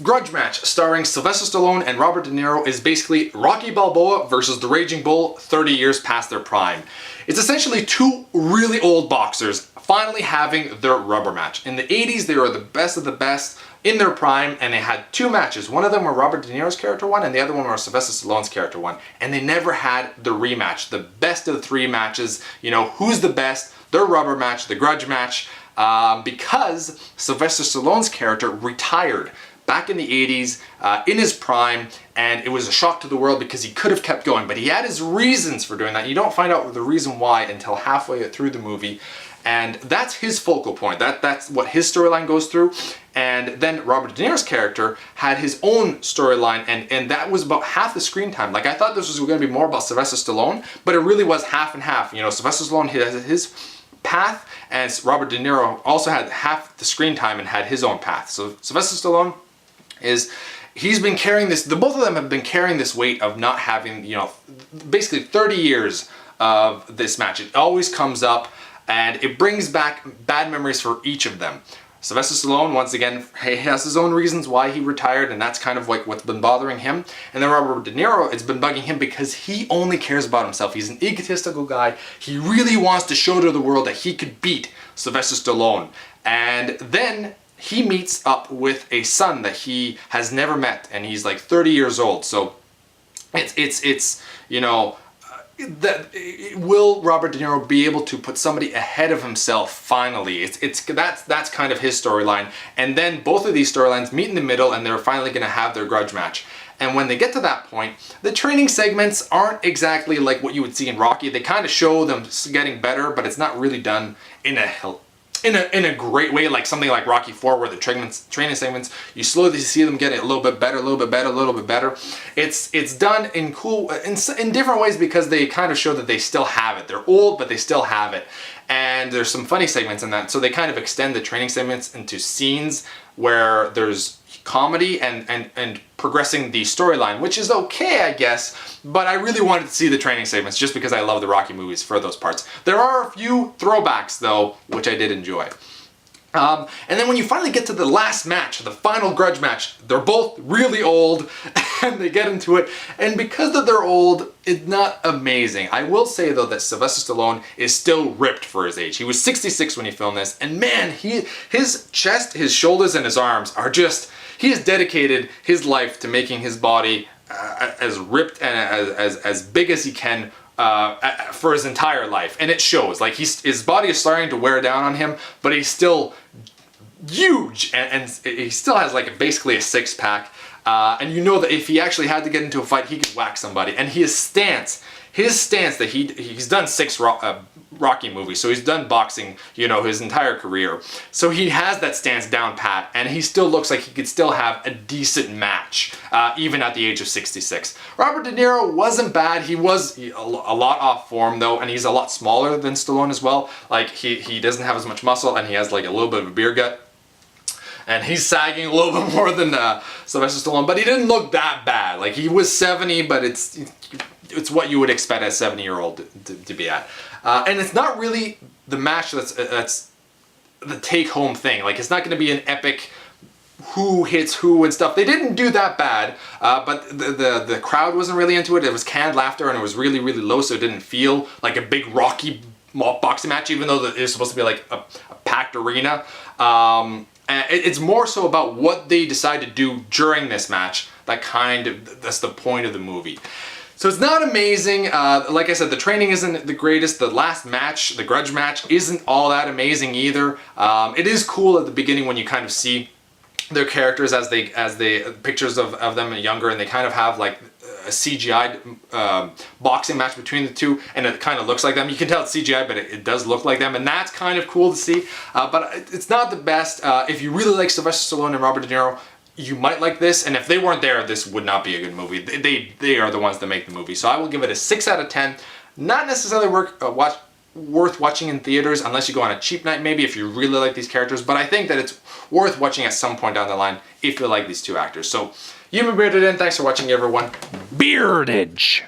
Grudge match starring Sylvester Stallone and Robert De Niro is basically Rocky Balboa versus the Raging Bull 30 years past their prime. It's essentially two really old boxers finally having their rubber match. In the 80s, they were the best of the best in their prime, and they had two matches. One of them where Robert De Niro's character won, and the other one where Sylvester Stallone's character won. And they never had the rematch, the best of the three matches. You know, who's the best? Their rubber match, the Grudge match, because Sylvester Stallone's character retired back in the 80s, in his prime, and it was a shock to the world because he could have kept going, but he had his reasons for doing that. You don't find out the reason why until halfway through the movie, and that's his focal point. That's what his storyline goes through. And then Robert De Niro's character had his own storyline, and that was about half the screen time. Like, I thought this was going to be more about Sylvester Stallone, but it really was half and half. You know, Sylvester Stallone has his path, and Robert De Niro also had half the screen time and had his own path. So Sylvester Stallone he's been carrying this, the both of them have been carrying this weight of not having, you know, basically 30 years of this match. It always comes up and it brings back bad memories for each of them. Sylvester Stallone, once again, he has his own reasons why he retired, and that's kind of like what's been bothering him. And then Robert De Niro, it's been bugging him because he only cares about himself. He's an egotistical guy. He really wants to show to the world that he could beat Sylvester Stallone. And then he meets up with a son that he has never met, and he's like 30 years old. So it's you know, will Robert De Niro be able to put somebody ahead of himself finally? That's kind of his storyline. And then both of these storylines meet in the middle, and they're finally going to have their Grudge match. And when they get to that point, the training segments aren't exactly like what you would see in Rocky. They kind of show them getting better, but it's not really done in a great way, like something like Rocky IV, where the training segments, you slowly see them getting a little bit better, a little bit better, a little bit better. It's done in cool, in different ways, because they kind of show that they still have it. They're old, but they still have it. And there's some funny segments in that. So they kind of extend the training segments into scenes where there's comedy and progressing the storyline, which is okay, I guess, but I really wanted to see the training segments just because I love the Rocky movies for those parts. There are a few throwbacks, though, which I did enjoy. And then when you finally get to the last match, the final Grudge match, they're both really old, and they get into it, and because they're old, it's not amazing. I will say, though, that Sylvester Stallone is still ripped for his age. He was 66 when he filmed this, and man, his chest, his shoulders, and his arms are just... He has dedicated his life to making his body as ripped and as big as he can for his entire life, and it shows. Like, his body is starting to wear down on him, but he's still huge, and he still has like basically a six-pack. And you know that if he actually had to get into a fight, he could whack somebody. And his stance that he's done 6 Rocky movies, so he's done boxing, you know, his entire career. So he has that stance down pat, and he still looks like he could still have a decent match, even at the age of 66. Robert De Niro wasn't bad. He was a lot off form, though, and he's a lot smaller than Stallone as well. Like, he doesn't have as much muscle, and he has like a little bit of a beer gut. And he's sagging a little bit more than Sylvester Stallone, but he didn't look that bad. Like, he was 70, but it's what you would expect a 70-year-old to be at. And it's not really the match that's the take-home thing. Like, it's not going to be an epic who hits who and stuff. They didn't do that bad, but the crowd wasn't really into it. It was canned laughter, and it was really, really low, so it didn't feel like a big Rocky boxing match, even though it was supposed to be like a packed arena. It's more so about what they decide to do during this match. That's the point of the movie. So it's not amazing. Like I said, the training isn't the greatest. The last match, the Grudge match, isn't all that amazing either. It is cool at the beginning when you kind of see their characters as they pictures of them younger, and they kind of have like a CGI boxing match between the two, and it kind of looks like them. You can tell it's CGI, but it does look like them, and that's kind of cool to see. But it's not the best. If you really like Sylvester Stallone and Robert De Niro, you might like this, and if they weren't there, this would not be a good movie. They are the ones that make the movie. So I will give it a 6 out of 10. Not necessarily worth watching in theaters unless you go on a cheap night, maybe, if you really like these characters, but I think that it's worth watching at some point down the line if you like these two actors. So, you've been Bearded In. Thanks for watching, everyone. Beardage!